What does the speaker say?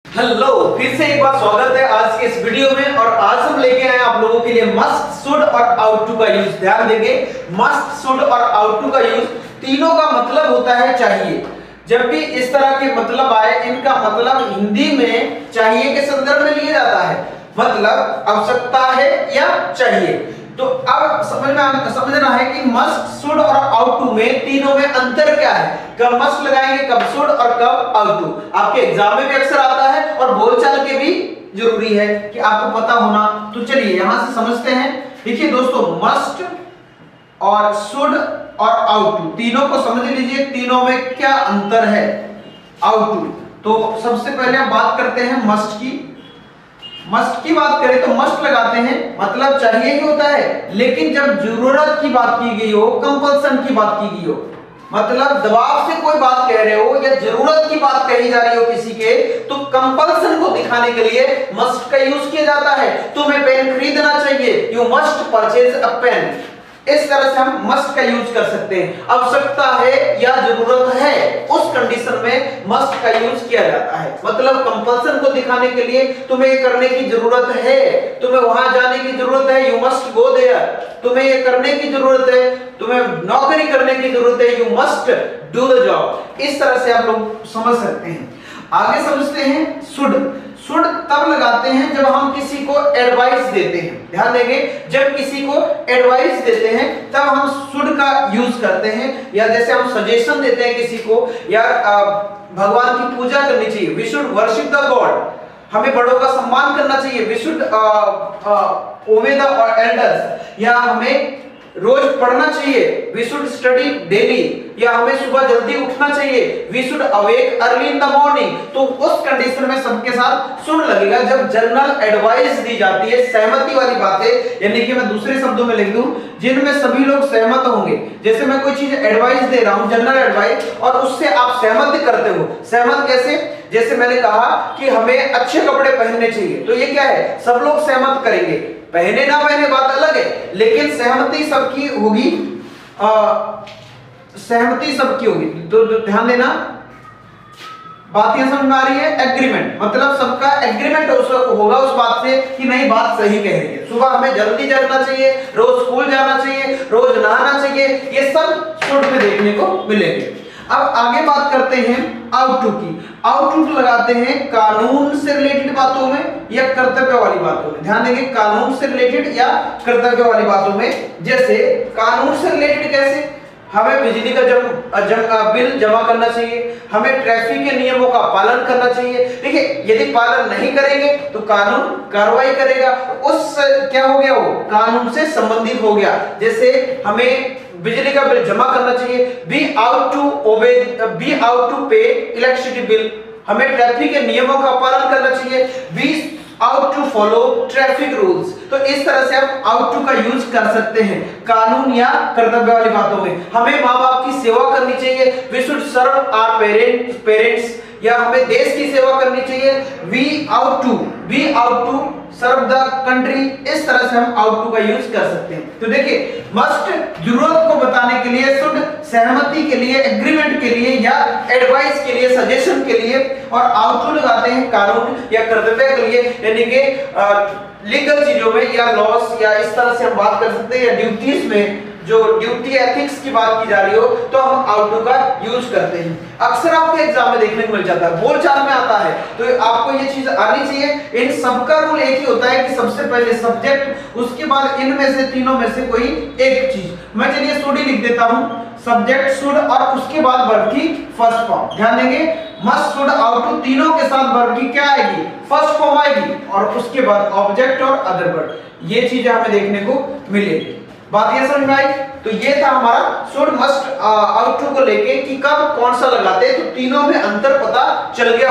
Hello, फिर से एक बार स्वागत है आज के इस वीडियो में। और आज हम लेके आए आप लोगों के लिए मस्ट, शुड और आउट टू का यूज। ध्यान देंगे, मस्ट, शुड और आउट टू का यूज तीनों का मतलब होता है चाहिए। जब भी इस तरह के मतलब आए, इनका मतलब हिंदी में चाहिए के संदर्भ में लिया जाता है। मतलब आवश्यकता है या चाहिए। तो अब समझना है कि मस्ट, शुड और आउट टू में तीनों में अंतर क्या है। कब मस्ट लगाएंगे, कब शुड और कब आउट टू। आपके एग्जाम में भी अक्सर आता है और बोलचाल के भी जरूरी है कि आपको पता होना। तो चलिए यहां से समझते हैं। देखिए दोस्तों, मस्ट और शुड और आउट टू तीनों को समझ लीजिए, तीनों में क्या अंतर है। आउट टू, तो सबसे पहले हम बात करते हैं मस्ट की। मस्ट की बात करें तो मस्ट लगाते हैं, मतलब चाहिए ही होता है। लेकिन जब जरूरत की बात की गई हो, कंपल्सन की बात की गई हो, मतलब दबाव से कोई बात कह रहे हो या जरूरत की बात कही जा रही हो किसी के, तो कंपल्सन को दिखाने के लिए मस्ट का यूज किया जाता है। तुम्हें पेन खरीदना चाहिए, you must purchase a pen. इस तरह से हम मस्ट का यूज कर सकते हैं। आवश्यकता है या जरूरत है, उस कंडीशन में मस्ट का यूज किया जाता है। मतलब कंपल्सन को दिखाने के लिए तुम्हें करने की जरूरत है, तुम्हें वहां जाने की जरूरत है, यू मस्ट गो देयर। तुम्हें ये करने की जरूरत है, तुम्हें नौकरी करने की जरूरत है, you must do the job. इस तरह से आप लोग समझ सकते हैं। आगे समझते हैं शुड। शुड तब लगाते हैं जब हम किसी को एडवाइस देते हैं। ध्यान देंगे, जब किसी को एडवाइस देते हैं तब हम शुड का यूज करते हैं। या जैसे हम सजेशन देते हैं किसी को, यार भगवान की पूजा करनी चाहिए, we should worship the god. हमें बड़ों का सम्मान करना चाहिए, we should obey the elders. या हमें रोज पढ़ना चाहिए, वी शुड स्टडी डेली। या हमें सुबह जल्दी उठना चाहिए, we should awake early in the morning. तो उस कंडीशन में सबके साथ शुड लगेगा जब जनरल एडवाइस दी जाती है, सहमति वाली बातें। यानी कि मैं दूसरे शब्दों में लिख दूं, जिनमें सभी लोग सहमत होंगे। जैसे मैं कोई चीज एडवाइस दे रहा हूं, जनरल एडवाइस, और उससे आप सहमत करते हो। सहमत कैसे? जैसे मैंने कहा कि हमें अच्छे कपड़े पहनने चाहिए, तो ये क्या है, सब लोग सहमत करेंगे। पहने ना पहने बात अलग है, लेकिन सहमति सबकी होगी। सहमति सबकी होगी। तो ध्यान देना, बात यह समझ में आ रही है। एग्रीमेंट मतलब सबका एग्रीमेंट होगा उस बात से कि नहीं, बात सही कह रही है। सुबह हमें जल्दी जगना चाहिए, रोज स्कूल जाना चाहिए, रोज नहाना चाहिए। ये सब शुड में देखने को मिलेंगे। अब आगे बात करते हैं आउट टू की। आउट टू लगाते हैं कानून से रिलेटेड बातों में या कर्तव्य वाली बातों में। ध्यान देंगे, कानून से रिलेटेड या कर्तव्य वाली बातों में। जैसे कानून से रिलेटेड कैसे, हमें बिजली का बिल जमा करना चाहिए, हमें ट्रैफिक के नियमों का पालन करना चाहिए। देखिए, यदि पालन नहीं करेंगे तो कानून कार्रवाई करेगा। उस क्या हो गया, वो कानून से संबंधित हो गया। जैसे हमें बिजली का बिल जमा करना चाहिए, be ought to obey, be ought to pay electricity bill. हमें ट्रैफिक के नियमों का पालन करना चाहिए, be ought to follow traffic rules. तो इस तरह से हम आउट टू का यूज कर सकते हैं कानून या कर्तव्य वाली बातों में। हमें माँ बाप की सेवा करनी चाहिए, we should serve our parents. या हमें देश की सेवा करनी चाहिए, we ought to serve the country. इस तरह से हम आउट टू का यूज कर सकते हैं। तो देखिए, मस्ट जरूरत को बताने के लिए, शुड सहमति के लिए, एग्रीमेंट के लिए या एडवाइस के लिए, सजेशन के लिए, और आउट टू लगाते हैं कानून या कर्तव्य के लिए। यानी कि लीगल चीजों में या लॉस, या इस तरह से हम बात कर सकते हैं। या ड्यूटीज में, जो ड्यूटी एथिक्स की बात की जा रही हो, तो हम आउट टू का यूज करते हैं। अक्सर आपके एग्जाम में देखने को मिल जाता है, बोलचाल में आता है, तो आपको ये चीज आनी चाहिए। इन सबका रूल एक ही होता है कि सबसे पहले सब्जेक्ट, उसके बाद इनमें से तीनों में से कोई एक चीज। मैं चलिए शुड ही लिख देता हूं, सब्जेक्ट शुड, और उसके बाद वर्ब की फर्स्ट फॉर्म। ध्यान देंगे, मस्ट, शुड, आउट टू तीनों के साथ वर्ब की क्या आएगी, फर्स्ट फॉर्म आएगी, और उसके बाद ऑब्जेक्ट और अदर वर्ब। ये चीजें हमें देखने को मिलेगी। बात ये समझ में आई? तो ये था हमारा शुड, मस्ट, आउट टू को लेके कि कब कौन सा लगाते हैं। तो तीनों में अंतर पता चल गया।